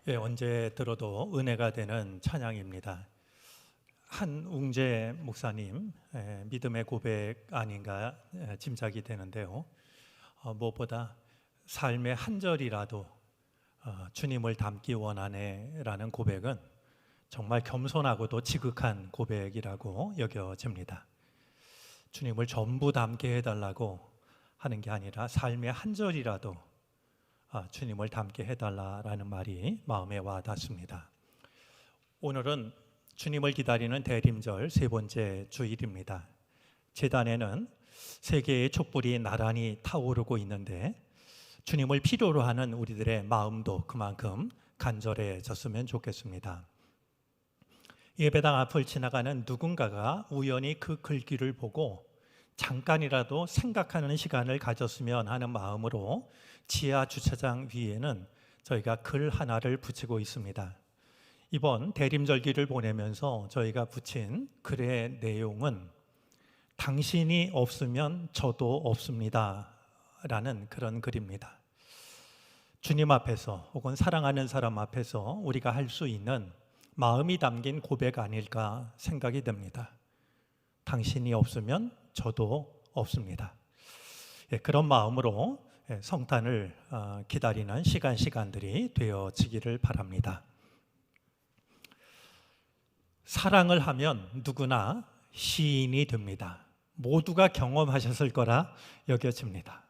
예, 언제 들어도 은혜가 되는 찬양입니다. 한웅재 목사님 믿음의 고백 아닌가 짐작이 되는데요. 무엇보다 삶의 한 절이라도 주님을 닮기 원하네라는 고백은 정말 겸손하고도 지극한 고백이라고 여겨집니다. 주님을 전부 닮게 해달라고 하는 게 아니라 삶의 한 절이라도 주님을 닮게 해달라라는 말이 마음에 와 닿습니다. 오늘은 주님을 기다리는 대림절 세 번째 주일입니다. 제단에는 세 개의 촛불이 나란히 타오르고 있는데 주님을 필요로 하는 우리들의 마음도 그만큼 간절해졌으면 좋겠습니다. 예배당 앞을 지나가는 누군가가 우연히 그 글귀를 보고 잠깐이라도 생각하는 시간을 가졌으면 하는 마음으로 지하 주차장 위에는 저희가 글 하나를 붙이고 있습니다. 이번 대림절기를 보내면서 저희가 붙인 글의 내용은 당신이 없으면 저도 없습니다 라는 그런 글입니다. 주님 앞에서 혹은 사랑하는 사람 앞에서 우리가 할 수 있는 마음이 담긴 고백 아닐까 생각이 됩니다. 당신이 없으면 저도 없습니다. 그런 마음으로 성탄을 기다리는 시간들이 되어지기를 바랍니다. 사랑을 하면 누구나 시인이 됩니다. 모두가 경험하셨을 거라 여겨집니다.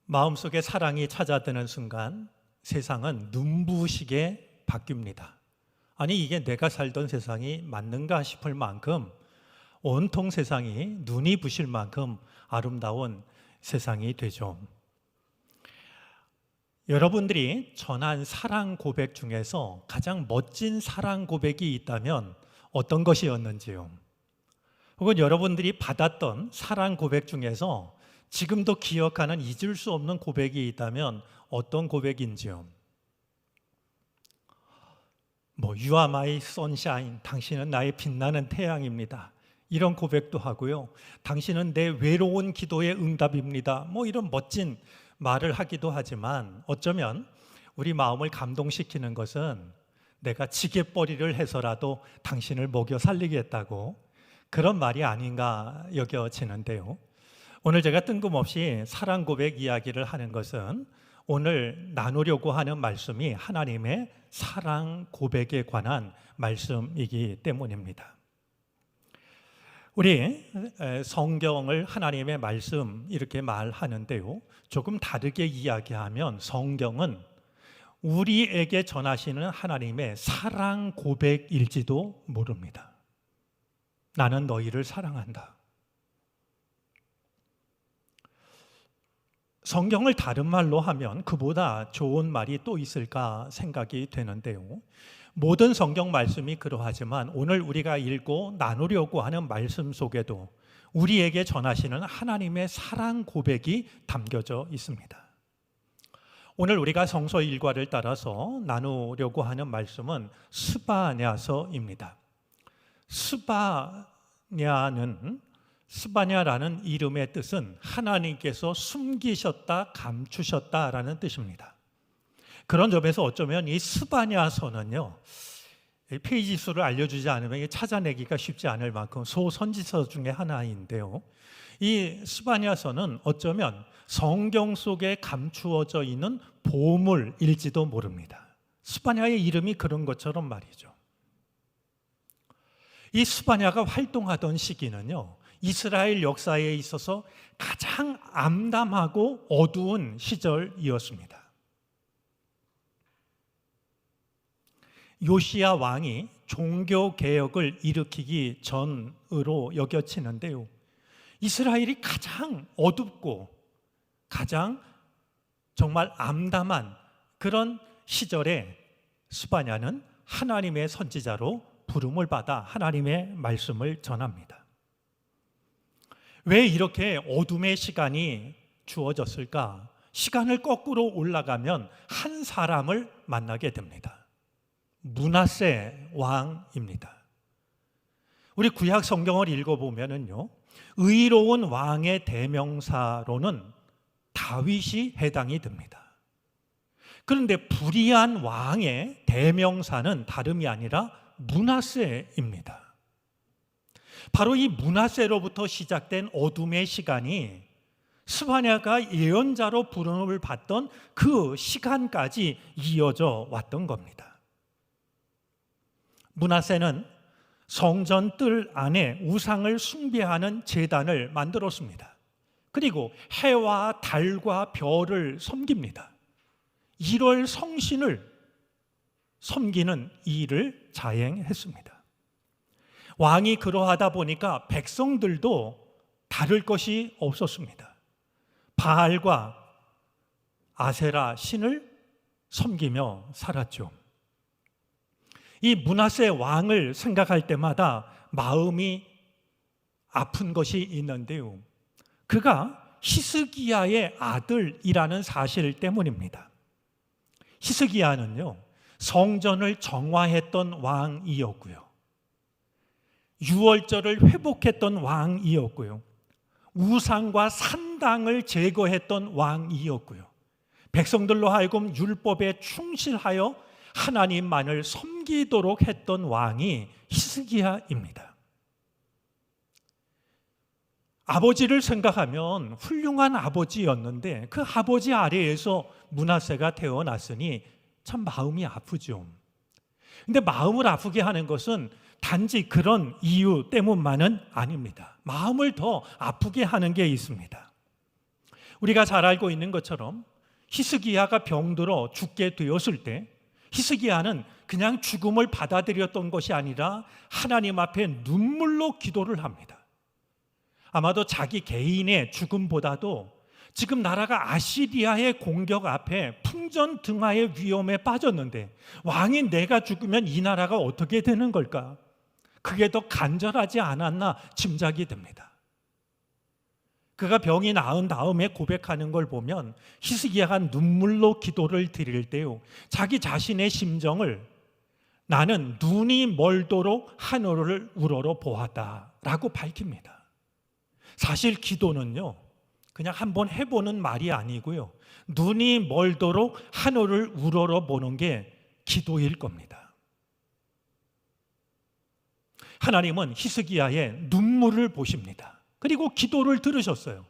마음속에 사랑이 찾아드는 순간 세상은 눈부시게 바뀝니다. 아니 이게 내가 살던 세상이 맞는가 싶을 만큼 온통 세상이 눈이 부실 만큼 아름다운 세상이 되죠. 여러분들이 전한 사랑 고백 중에서 가장 멋진 사랑 고백이 있다면 어떤 것이었는지요? 혹은 여러분들이 받았던 사랑 고백 중에서 지금도 기억하는 잊을 수 없는 고백이 있다면 어떤 고백인지요? You are my sunshine, 당신은 나의 빛나는 태양입니다. 이런 고백도 하고요. 당신은 내 외로운 기도의 응답입니다. 이런 멋진 말을 하기도 하지만 어쩌면 우리 마음을 감동시키는 것은 내가 지게벌이를 해서라도 당신을 먹여 살리겠다고 그런 말이 아닌가 여겨지는데요. 오늘 제가 뜬금없이 사랑 고백 이야기를 하는 것은 오늘 나누려고 하는 말씀이 하나님의 사랑 고백에 관한 말씀이기 때문입니다. 우리 성경을 하나님의 말씀 이렇게 말하는데요. 조금 다르게 이야기하면 성경은 우리에게 전하시는 하나님의 사랑 고백일지도 모릅니다. 나는 너희를 사랑한다. 성경을 다른 말로 하면 그보다 좋은 말이 또 있을까 생각이 되는데요. 모든 성경 말씀이 그러하지만 오늘 우리가 읽고 나누려고 하는 말씀 속에도 우리에게 전하시는 하나님의 사랑 고백이 담겨져 있습니다. 오늘 우리가 성서 일과를 따라서 나누려고 하는 말씀은 스바냐서입니다. 스바냐라는 이름의 뜻은 하나님께서 숨기셨다, 감추셨다라는 뜻입니다. 그런 점에서 어쩌면 이 스바냐서는요, 페이지 수를 알려주지 않으면 찾아내기가 쉽지 않을 만큼 소선지서 중에 하나인데요. 이 스바냐서는 어쩌면 성경 속에 감추어져 있는 보물일지도 모릅니다. 스바냐의 이름이 그런 것처럼 말이죠. 이 스바냐가 활동하던 시기는요, 이스라엘 역사에 있어서 가장 암담하고 어두운 시절이었습니다. 요시야 왕이 종교개혁을 일으키기 전으로 여겨지는데요. 이스라엘이 가장 어둡고 가장 정말 암담한 그런 시절에 스바냐는 하나님의 선지자로 부름을 받아 하나님의 말씀을 전합니다. 왜 이렇게 어둠의 시간이 주어졌을까? 시간을 거꾸로 올라가면 한 사람을 만나게 됩니다. 므낫세 왕입니다. 우리 구약 성경을 읽어보면요, 의로운 왕의 대명사로는 다윗이 해당이 됩니다. 그런데 불의한 왕의 대명사는 다름이 아니라 므낫세입니다. 바로 이 므낫세로부터 시작된 어둠의 시간이 스바냐가 예언자로 부름을 받던 그 시간까지 이어져 왔던 겁니다. 므낫세는 성전 뜰 안에 우상을 숭배하는 제단을 만들었습니다. 그리고 해와 달과 별을 섬깁니다. 1월 성신을 섬기는 일을 자행했습니다. 왕이 그러하다 보니까 백성들도 다를 것이 없었습니다. 바알과 아세라 신을 섬기며 살았죠. 이 므낫세 왕을 생각할 때마다 마음이 아픈 것이 있는데요. 그가 히스기야의 아들이라는 사실 때문입니다. 히스기야는요, 성전을 정화했던 왕이었고요. 유월절을 회복했던 왕이었고요. 우상과 산당을 제거했던 왕이었고요. 백성들로 하여금 율법에 충실하여 하나님만을 섬기도록 했던 왕이 히스기야입니다. 아버지를 생각하면 훌륭한 아버지였는데 그 아버지 아래에서 므낫세가 태어났으니 참 마음이 아프죠. 근데 마음을 아프게 하는 것은 단지 그런 이유 때문만은 아닙니다. 마음을 더 아프게 하는 게 있습니다. 우리가 잘 알고 있는 것처럼 히스기야가 병들어 죽게 되었을 때 히스기야는 그냥 죽음을 받아들였던 것이 아니라 하나님 앞에 눈물로 기도를 합니다. 아마도 자기 개인의 죽음보다도 지금 나라가 아시리아의 공격 앞에 풍전등화의 위험에 빠졌는데 왕이 내가 죽으면 이 나라가 어떻게 되는 걸까? 그게 더 간절하지 않았나 짐작이 됩니다. 그가 병이 나은 다음에 고백하는 걸 보면 히스기야가 눈물로 기도를 드릴 때요, 자기 자신의 심정을 나는 눈이 멀도록 하늘을 우러러 보았다라고 밝힙니다. 사실 기도는요, 그냥 한번 해보는 말이 아니고요, 눈이 멀도록 하늘을 우러러 보는 게 기도일 겁니다. 하나님은 히스기야의 눈물을 보십니다. 그리고 기도를 들으셨어요.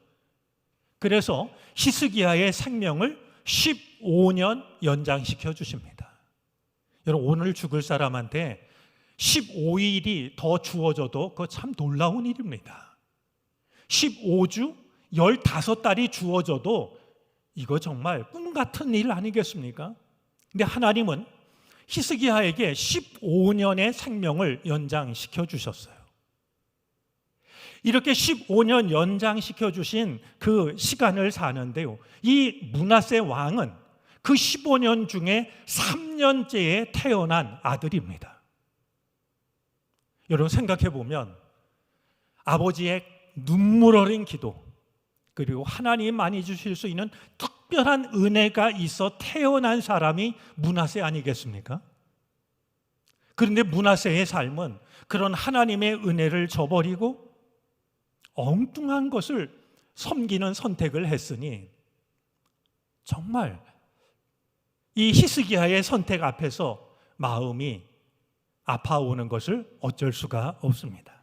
그래서 히스기야의 생명을 15년 연장시켜 주십니다. 여러분, 오늘 죽을 사람한테 15일이 더 주어져도 그거 참 놀라운 일입니다. 15주 15달이 주어져도 이거 정말 꿈 같은 일 아니겠습니까? 근데 하나님은 히스기야에게 15년의 생명을 연장시켜 주셨어요. 이렇게 15년 연장시켜 주신 그 시간을 사는데요, 이 므낫세 왕은 그 15년 중에 3년째에 태어난 아들입니다. 여러분 생각해 보면 아버지의 눈물 어린 기도, 그리고 하나님만이 주실 수 있는 특별한 은혜가 있어 태어난 사람이 므낫세 아니겠습니까? 그런데 므낫세의 삶은 그런 하나님의 은혜를 저버리고 엉뚱한 것을 섬기는 선택을 했으니 정말 이 히스기야의 선택 앞에서 마음이 아파오는 것을 어쩔 수가 없습니다.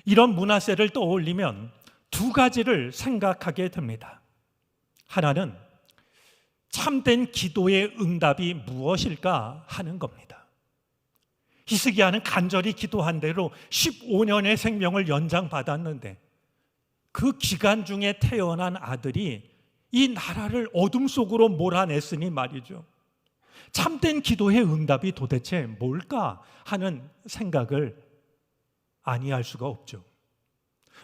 이런 므낫세를 떠올리면 두 가지를 생각하게 됩니다. 하나는 참된 기도의 응답이 무엇일까 하는 겁니다. 히스기야는 간절히 기도한 대로 15년의 생명을 연장받았는데 그 기간 중에 태어난 아들이 이 나라를 어둠 속으로 몰아냈으니 말이죠. 참된 기도의 응답이 도대체 뭘까 하는 생각을 아니할 수가 없죠.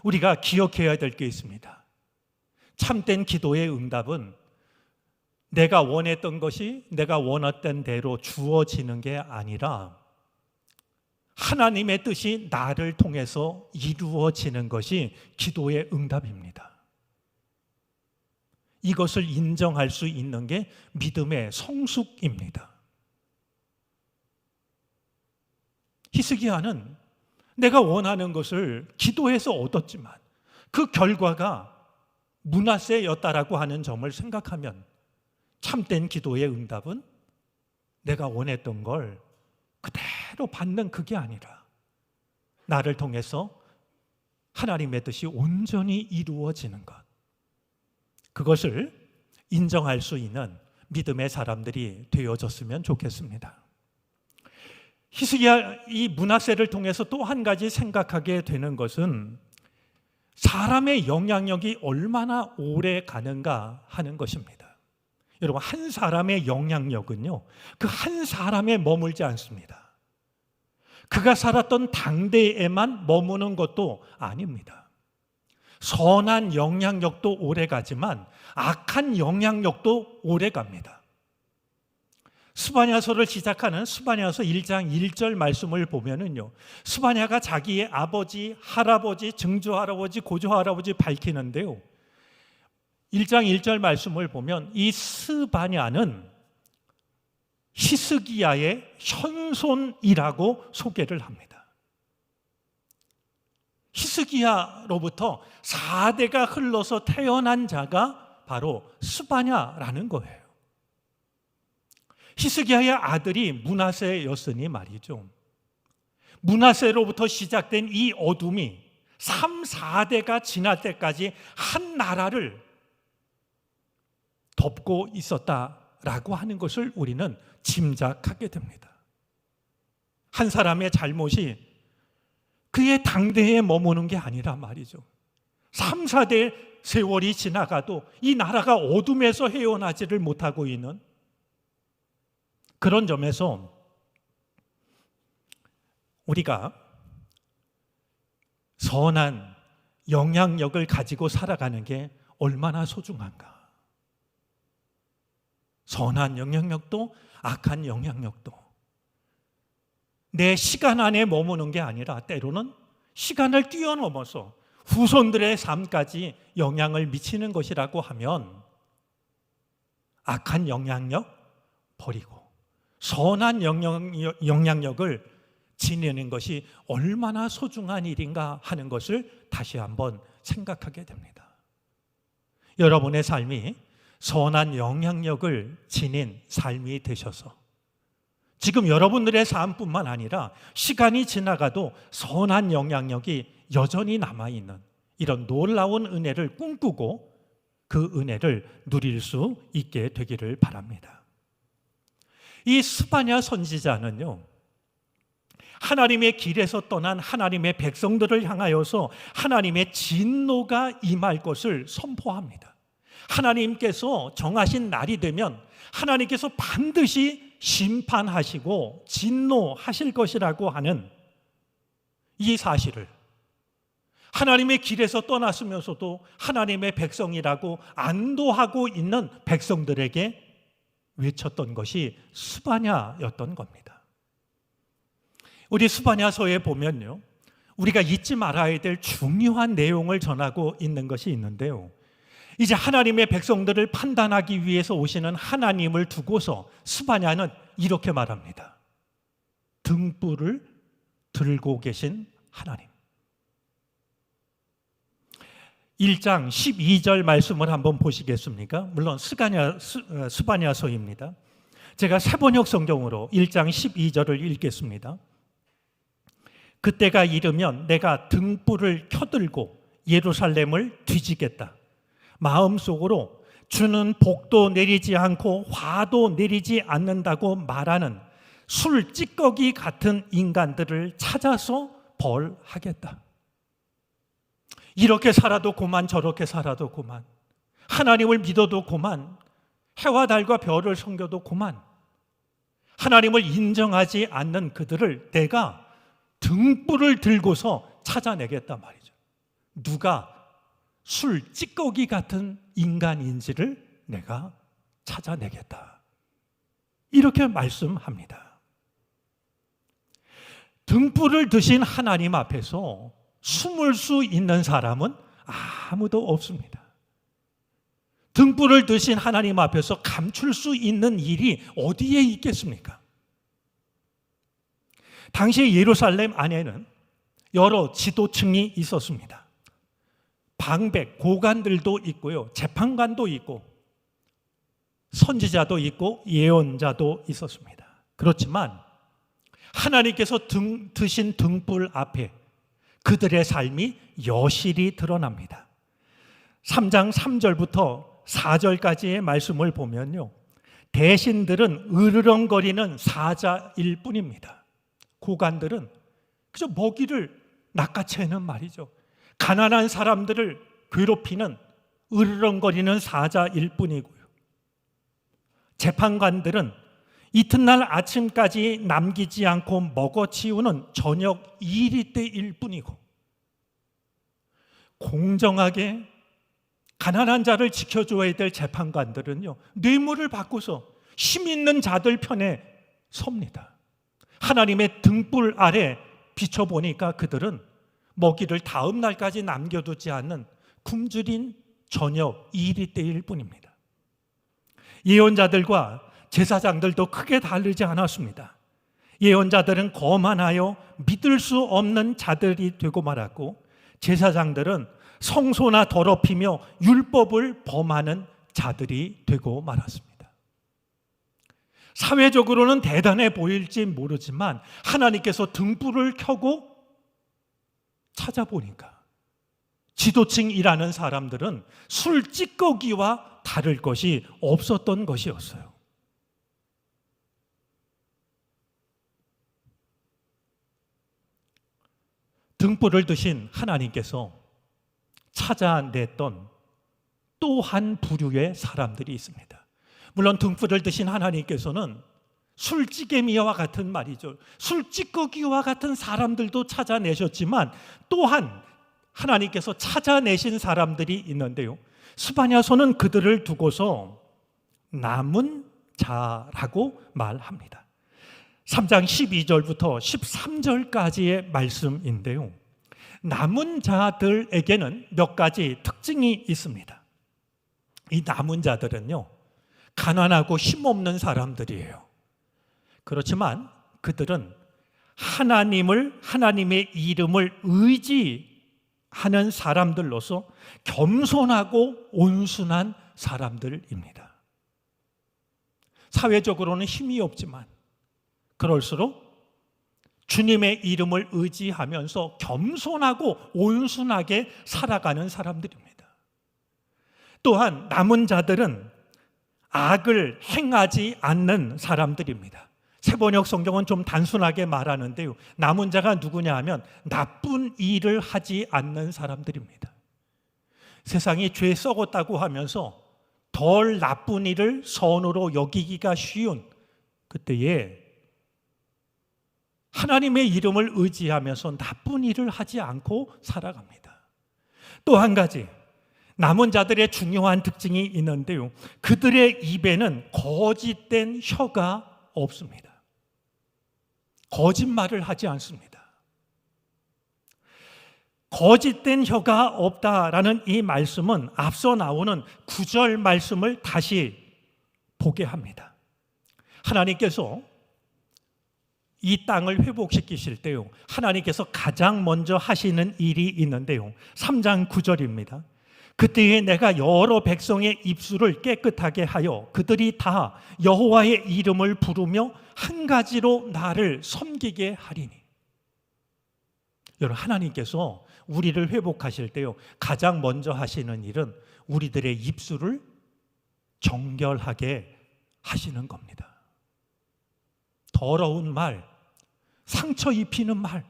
우리가 기억해야 될 게 있습니다. 참된 기도의 응답은 내가 원했던 것이 내가 원했던 대로 주어지는 게 아니라 하나님의 뜻이 나를 통해서 이루어지는 것이 기도의 응답입니다. 이것을 인정할 수 있는 게 믿음의 성숙입니다. 히스기야는 내가 원하는 것을 기도해서 얻었지만 그 결과가 므낫세였다라고 하는 점을 생각하면 참된 기도의 응답은 내가 원했던 걸 그대로 받는 그게 아니라 나를 통해서 하나님의 뜻이 온전히 이루어지는 것, 그것을 인정할 수 있는 믿음의 사람들이 되어졌으면 좋겠습니다. 히스기야 이 므낫세를 통해서 또 한 가지 생각하게 되는 것은 사람의 영향력이 얼마나 오래 가는가 하는 것입니다. 여러분, 한 사람의 영향력은요, 그 한 사람에 머물지 않습니다. 그가 살았던 당대에만 머무는 것도 아닙니다. 선한 영향력도 오래 가지만 악한 영향력도 오래 갑니다. 스바냐서를 시작하는 스바냐서 1장 1절 말씀을 보면은요, 스바냐가 자기의 아버지, 할아버지, 증조할아버지, 고조할아버지 밝히는데요, 1장 1절 말씀을 보면 이 스바냐는 히스기야의 현손이라고 소개를 합니다. 히스기야로부터 4대가 흘러서 태어난 자가 바로 스바냐라는 거예요. 히스기야의 아들이 므낫세였으니 말이죠. 므낫세로부터 시작된 이 어둠이 3, 4대가 지날 때까지 한 나라를 덮고 있었다라고 하는 것을 우리는 짐작하게 됩니다. 한 사람의 잘못이 그의 당대에 머무는 게 아니라 말이죠. 3, 4대 세월이 지나가도 이 나라가 어둠에서 헤어나지를 못하고 있는 그런 점에서 우리가 선한 영향력을 가지고 살아가는 게 얼마나 소중한가. 선한 영향력도 악한 영향력도 내 시간 안에 머무는 게 아니라 때로는 시간을 뛰어넘어서 후손들의 삶까지 영향을 미치는 것이라고 하면 악한 영향력 버리고 선한 영향력을 지니는 것이 얼마나 소중한 일인가 하는 것을 다시 한번 생각하게 됩니다. 여러분의 삶이 선한 영향력을 지닌 삶이 되셔서 지금 여러분들의 삶뿐만 아니라 시간이 지나가도 선한 영향력이 여전히 남아있는 이런 놀라운 은혜를 꿈꾸고 그 은혜를 누릴 수 있게 되기를 바랍니다. 이 스바냐 선지자는요, 하나님의 길에서 떠난 하나님의 백성들을 향하여서 하나님의 진노가 임할 것을 선포합니다. 하나님께서 정하신 날이 되면 하나님께서 반드시 심판하시고 진노하실 것이라고 하는 이 사실을 하나님의 길에서 떠났으면서도 하나님의 백성이라고 안도하고 있는 백성들에게 외쳤던 것이 스바냐였던 겁니다. 우리 스바냐서에 보면요, 우리가 잊지 말아야 될 중요한 내용을 전하고 있는 것이 있는데요, 이제 하나님의 백성들을 판단하기 위해서 오시는 하나님을 두고서 스바냐는 이렇게 말합니다. 등불을 들고 계신 하나님. 1장 12절 말씀을 한번 보시겠습니까? 물론 스바냐서입니다. 제가 새번역 성경으로 1장 12절을 읽겠습니다. 그때가 이르면 내가 등불을 켜들고 예루살렘을 뒤지겠다. 마음속으로 주는 복도 내리지 않고 화도 내리지 않는다고 말하는 술 찌꺼기 같은 인간들을 찾아서 벌하겠다. 이렇게 살아도 고만, 저렇게 살아도 고만, 하나님을 믿어도 고만, 해와 달과 별을 섬겨도 고만, 하나님을 인정하지 않는 그들을 내가 등불을 들고서 찾아내겠단 말이죠. 누가 술 찌꺼기 같은 인간인지를 내가 찾아내겠다. 이렇게 말씀합니다. 등불을 드신 하나님 앞에서 숨을 수 있는 사람은 아무도 없습니다. 등불을 드신 하나님 앞에서 감출 수 있는 일이 어디에 있겠습니까? 당시 예루살렘 안에는 여러 지도층이 있었습니다. 방백, 고관들도 있고요, 재판관도 있고, 선지자도 있고 예언자도 있었습니다. 그렇지만 하나님께서 드신 등불 앞에 그들의 삶이 여실히 드러납니다. 3장 3절부터 4절까지의 말씀을 보면요, 대신들은 으르렁거리는 사자일 뿐입니다. 고관들은 그저 먹이를 낚아채는 말이죠. 가난한 사람들을 괴롭히는 으르렁거리는 사자일 뿐이고요. 재판관들은 이튿날 아침까지 남기지 않고 먹어치우는 저녁 2리떼일 뿐이고, 공정하게 가난한 자를 지켜줘야 될 재판관들은요, 뇌물을 받고서 힘 있는 자들 편에 섭니다. 하나님의 등불 아래 비춰보니까 그들은 먹이를 다음 날까지 남겨두지 않는 굶주린 저녁 2리떼일 뿐입니다. 예언자들과 제사장들도 크게 다르지 않았습니다. 예언자들은 거만하여 믿을 수 없는 자들이 되고 말았고, 제사장들은 성소나 더럽히며 율법을 범하는 자들이 되고 말았습니다. 사회적으로는 대단해 보일지 모르지만 하나님께서 등불을 켜고 찾아보니까 지도층이라는 사람들은 술 찌꺼기와 다를 것이 없었던 것이었어요. 등불을 드신 하나님께서 찾아냈던 또 한 부류의 사람들이 있습니다. 물론 등불을 드신 하나님께서는 술찌개미와 같은 말이죠, 술찌꺼기와 같은 사람들도 찾아내셨지만 또한 하나님께서 찾아내신 사람들이 있는데요, 스바냐서는 그들을 두고서 남은 자라고 말합니다. 3장 12절부터 13절까지의 말씀인데요, 남은 자들에게는 몇 가지 특징이 있습니다. 이 남은 자들은요, 가난하고 힘없는 사람들이에요. 그렇지만 그들은 하나님의 이름을 의지하는 사람들로서 겸손하고 온순한 사람들입니다. 사회적으로는 힘이 없지만 그럴수록 주님의 이름을 의지하면서 겸손하고 온순하게 살아가는 사람들입니다. 또한 남은 자들은 악을 행하지 않는 사람들입니다. 세번역 성경은 좀 단순하게 말하는데요, 남은 자가 누구냐 하면 나쁜 일을 하지 않는 사람들입니다. 세상이 죄 썩었다고 하면서 덜 나쁜 일을 선으로 여기기가 쉬운 그때에 하나님의 이름을 의지하면서 나쁜 일을 하지 않고 살아갑니다. 또 한 가지 남은 자들의 중요한 특징이 있는데요, 그들의 입에는 거짓된 혀가 없습니다. 거짓말을 하지 않습니다. 거짓된 혀가 없다라는 이 말씀은 앞서 나오는 9절 말씀을 다시 보게 합니다. 하나님께서 이 땅을 회복시키실 때요, 하나님께서 가장 먼저 하시는 일이 있는데요, 3장 9절입니다. 그때에 내가 여러 백성의 입술을 깨끗하게 하여 그들이 다 여호와의 이름을 부르며 한 가지로 나를 섬기게 하리니. 여러분, 하나님께서 우리를 회복하실 때요, 가장 먼저 하시는 일은 우리들의 입술을 정결하게 하시는 겁니다. 더러운 말, 상처 입히는 말,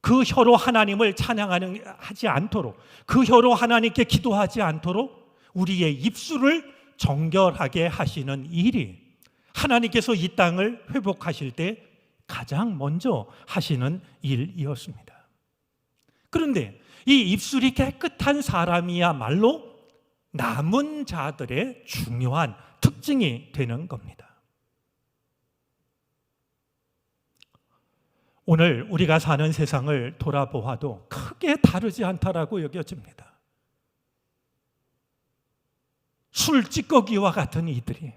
그 혀로 하나님을 찬양하지 않도록, 그 혀로 하나님께 기도하지 않도록 우리의 입술을 정결하게 하시는 일이 하나님께서 이 땅을 회복하실 때 가장 먼저 하시는 일이었습니다. 그런데 이 입술이 깨끗한 사람이야말로 남은 자들의 중요한 특징이 되는 겁니다. 오늘 우리가 사는 세상을 돌아보아도 크게 다르지 않다라고 여겨집니다. 술 찌꺼기와 같은 이들이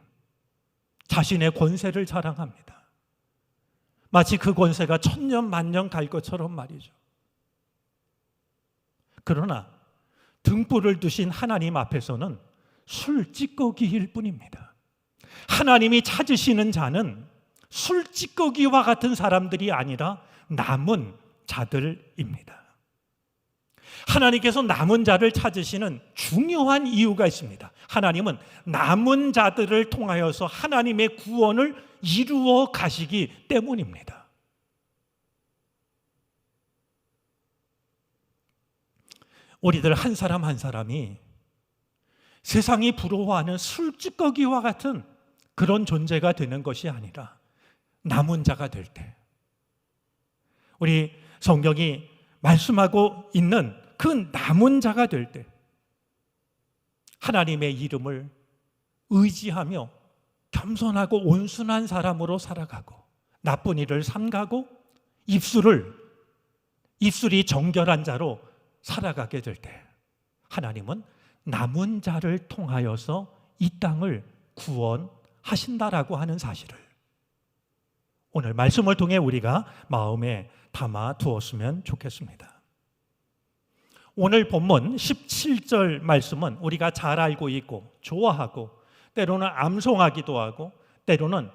자신의 권세를 자랑합니다. 마치 그 권세가 천년 만년 갈 것처럼 말이죠. 그러나 등불을 두신 하나님 앞에서는 술찌꺼기일 뿐입니다. 하나님이 찾으시는 자는 술찌꺼기와 같은 사람들이 아니라 남은 자들입니다. 하나님께서 남은 자를 찾으시는 중요한 이유가 있습니다. 하나님은 남은 자들을 통하여서 하나님의 구원을 이루어 가시기 때문입니다. 우리들 한 사람 한 사람이 세상이 부러워하는 술찌꺼기와 같은 그런 존재가 되는 것이 아니라 남은 자가 될 때, 우리 성경이 말씀하고 있는 그 남은 자가 될 때 하나님의 이름을 의지하며 겸손하고 온순한 사람으로 살아가고 나쁜 일을 삼가고 입술이 정결한 자로 살아가게 될 때 하나님은 남은 자를 통하여서 이 땅을 구원하신다라고 하는 사실을 오늘 말씀을 통해 우리가 마음에 담아 두었으면 좋겠습니다. 오늘 본문 17절 말씀은 우리가 잘 알고 있고 좋아하고 때로는 암송하기도 하고 때로는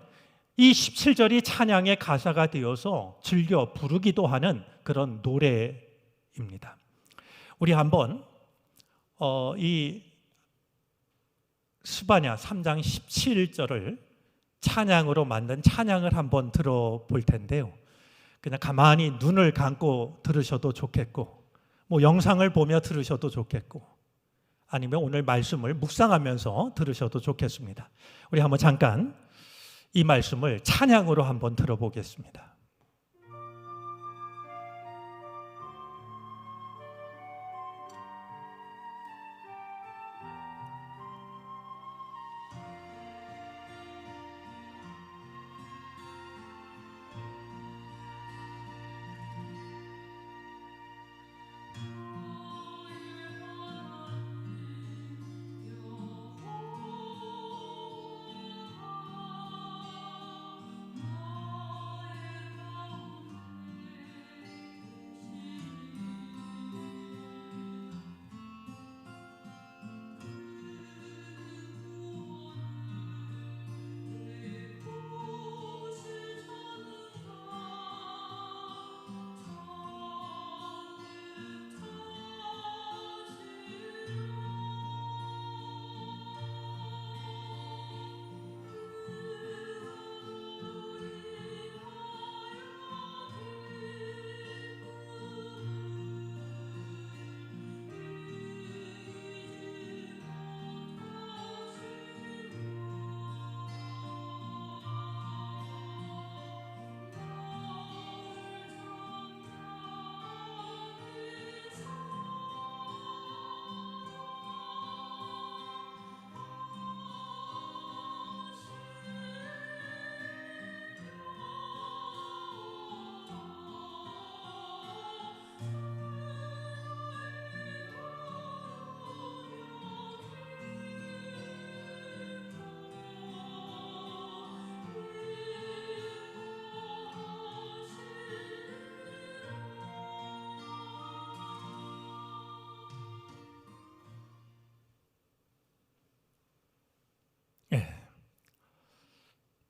이 17절이 찬양의 가사가 되어서 즐겨 부르기도 하는 그런 노래입니다. 우리 한번 이 스바냐 3장 17절을 찬양으로 만든 찬양을 한번 들어볼 텐데요. 그냥 가만히 눈을 감고 들으셔도 좋겠고 영상을 보며 들으셔도 좋겠고 아니면 오늘 말씀을 묵상하면서 들으셔도 좋겠습니다. 우리 한번 잠깐 이 말씀을 찬양으로 한번 들어보겠습니다.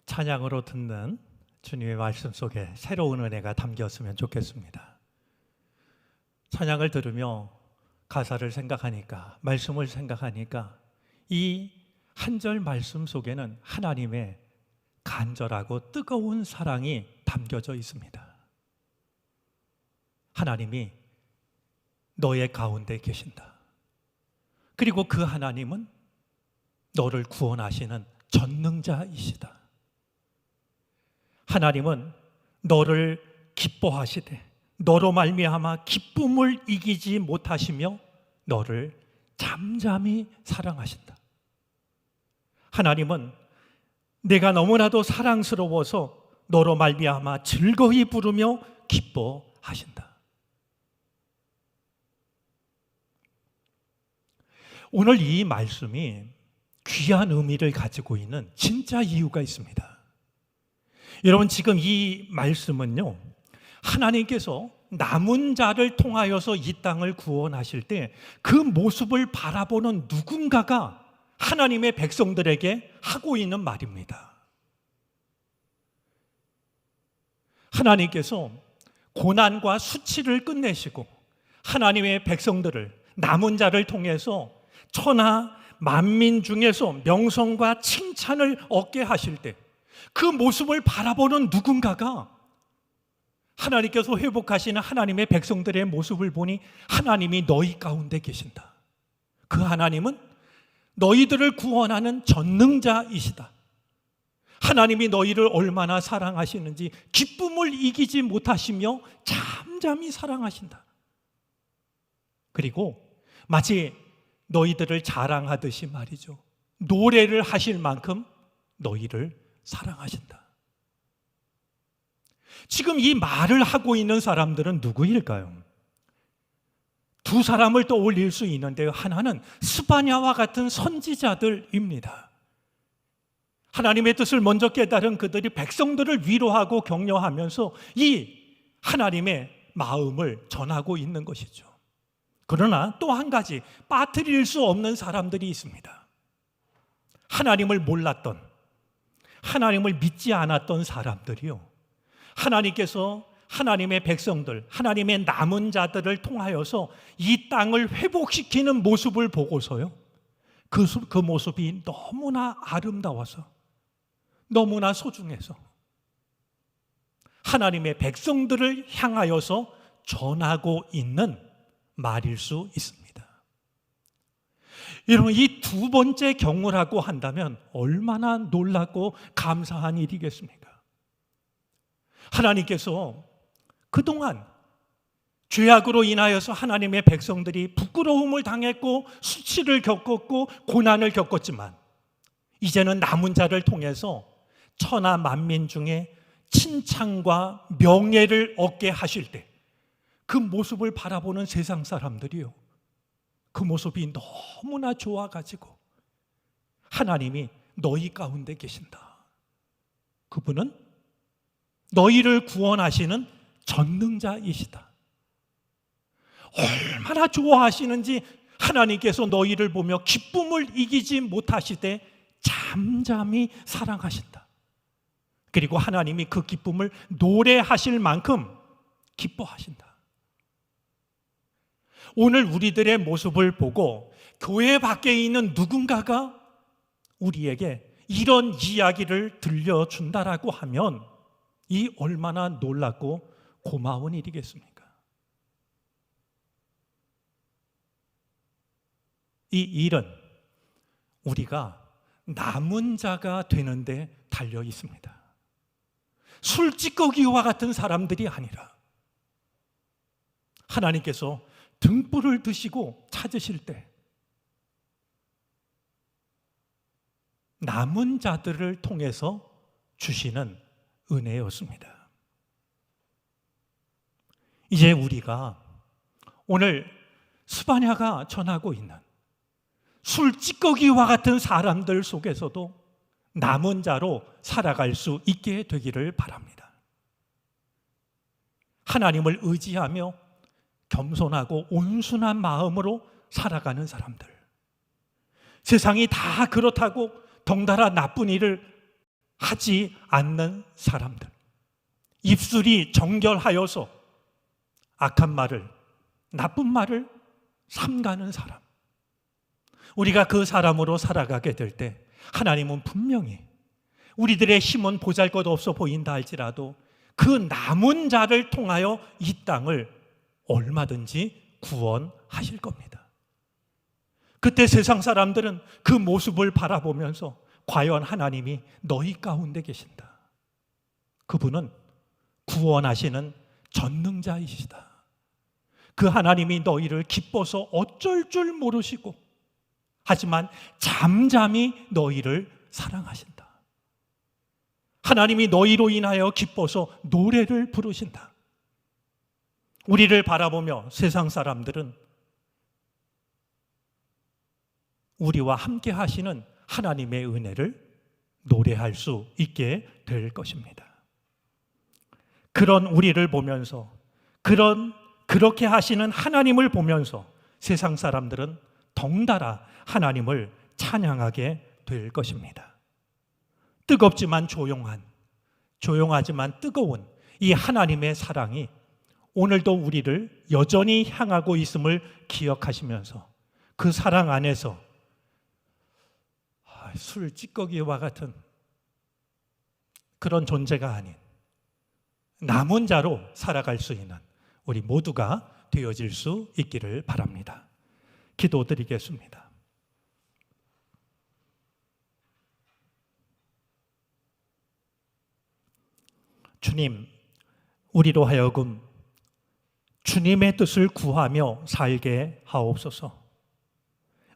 찬양으로 듣는 주님의 말씀 속에 새로운 은혜가 담겼으면 좋겠습니다. 찬양을 들으며 가사를 생각하니까, 말씀을 생각하니까 이 한 절 말씀 속에는 하나님의 간절하고 뜨거운 사랑이 담겨져 있습니다. 하나님이 너의 가운데 계신다. 그리고 그 하나님은 너를 구원하시는 전능자이시다. 하나님은 너를 기뻐하시되 너로 말미암아 기쁨을 이기지 못하시며 너를 잠잠히 사랑하신다. 하나님은 내가 너무나도 사랑스러워서 너로 말미암아 즐거이 부르며 기뻐하신다. 오늘 이 말씀이 귀한 의미를 가지고 있는 진짜 이유가 있습니다. 여러분, 지금 이 말씀은요, 하나님께서 남은 자를 통하여서 이 땅을 구원하실 때 그 모습을 바라보는 누군가가 하나님의 백성들에게 하고 있는 말입니다. 하나님께서 고난과 수치를 끝내시고 하나님의 백성들을, 남은 자를 통해서 천하 만민 중에서 명성과 칭찬을 얻게 하실 때 그 모습을 바라보는 누군가가 하나님께서 회복하시는 하나님의 백성들의 모습을 보니 하나님이 너희 가운데 계신다. 그 하나님은 너희들을 구원하는 전능자이시다. 하나님이 너희를 얼마나 사랑하시는지 기쁨을 이기지 못하시며 잠잠히 사랑하신다. 그리고 마치 너희들을 자랑하듯이 말이죠, 노래를 하실 만큼 너희를 사랑하신다. 지금 이 말을 하고 있는 사람들은 누구일까요? 두 사람을 떠올릴 수 있는데요. 하나는 스바냐와 같은 선지자들입니다. 하나님의 뜻을 먼저 깨달은 그들이 백성들을 위로하고 격려하면서 이 하나님의 마음을 전하고 있는 것이죠. 그러나 또 한 가지 빠뜨릴 수 없는 사람들이 있습니다. 하나님을 몰랐던, 하나님을 믿지 않았던 사람들이요, 하나님께서 하나님의 백성들, 하나님의 남은 자들을 통하여서 이 땅을 회복시키는 모습을 보고서요, 그 모습이 너무나 아름다워서, 너무나 소중해서 하나님의 백성들을 향하여서 전하고 있는 말일 수 있습니다. 여러분, 이 두 번째 경우라고 한다면 얼마나 놀랍고 감사한 일이겠습니까? 하나님께서 그동안 죄악으로 인하여서 하나님의 백성들이 부끄러움을 당했고 수치를 겪었고 고난을 겪었지만 이제는 남은 자를 통해서 천하 만민 중에 칭찬과 명예를 얻게 하실 때 그 모습을 바라보는 세상 사람들이요, 그 모습이 너무나 좋아가지고 하나님이 너희 가운데 계신다. 그분은 너희를 구원하시는 전능자이시다. 얼마나 좋아하시는지 하나님께서 너희를 보며 기쁨을 이기지 못하시되 잠잠히 사랑하신다. 그리고 하나님이 그 기쁨을 노래하실 만큼 기뻐하신다. 오늘 우리들의 모습을 보고 교회 밖에 있는 누군가가 우리에게 이런 이야기를 들려준다라고 하면 이 얼마나 놀랍고 고마운 일이겠습니까? 이 일은 우리가 남은 자가 되는데 달려 있습니다. 술찌꺼기와 같은 사람들이 아니라 하나님께서 등불을 드시고 찾으실 때 남은 자들을 통해서 주시는 은혜였습니다. 이제 우리가 오늘 스바냐가 전하고 있는 술찌꺼기와 같은 사람들 속에서도 남은 자로 살아갈 수 있게 되기를 바랍니다. 하나님을 의지하며 겸손하고 온순한 마음으로 살아가는 사람들, 세상이 다 그렇다고 덩달아 나쁜 일을 하지 않는 사람들, 입술이 정결하여서 악한 말을, 나쁜 말을 삼가는 사람, 우리가 그 사람으로 살아가게 될 때 하나님은 분명히 우리들의 힘은 보잘것없어 보인다 할지라도 그 남은 자를 통하여 이 땅을 얼마든지 구원하실 겁니다. 그때 세상 사람들은 그 모습을 바라보면서 과연 하나님이 너희 가운데 계신다, 그분은 구원하시는 전능자이시다, 그 하나님이 너희를 기뻐서 어쩔 줄 모르시고 하지만 잠잠히 너희를 사랑하신다, 하나님이 너희로 인하여 기뻐서 노래를 부르신다. 우리를 바라보며 세상 사람들은 우리와 함께 하시는 하나님의 은혜를 노래할 수 있게 될 것입니다. 그런 우리를 보면서, 그렇게 하시는 하나님을 보면서 세상 사람들은 덩달아 하나님을 찬양하게 될 것입니다. 뜨겁지만 조용하지만 뜨거운 이 하나님의 사랑이 오늘도 우리를 여전히 향하고 있음을 기억하시면서 그 사랑 안에서 술 찌꺼기와 같은 그런 존재가 아닌 남은 자로 살아갈 수 있는 우리 모두가 되어질 수 있기를 바랍니다. 기도드리겠습니다. 주님, 우리로 하여금 주님의 뜻을 구하며 살게 하옵소서.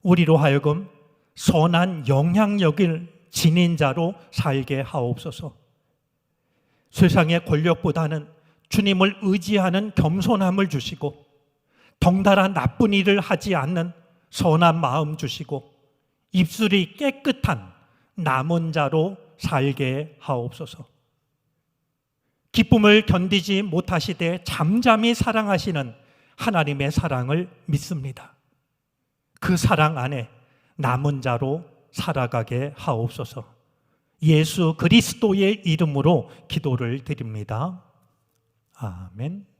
우리로 하여금 선한 영향력을 지닌 자로 살게 하옵소서. 세상의 권력보다는 주님을 의지하는 겸손함을 주시고 덩달아 나쁜 일을 하지 않는 선한 마음 주시고 입술이 깨끗한 남은 자로 살게 하옵소서. 기쁨을 견디지 못하시되 잠잠히 사랑하시는 하나님의 사랑을 믿습니다. 그 사랑 안에 남은 자로 살아가게 하옵소서. 예수 그리스도의 이름으로 기도를 드립니다. 아멘.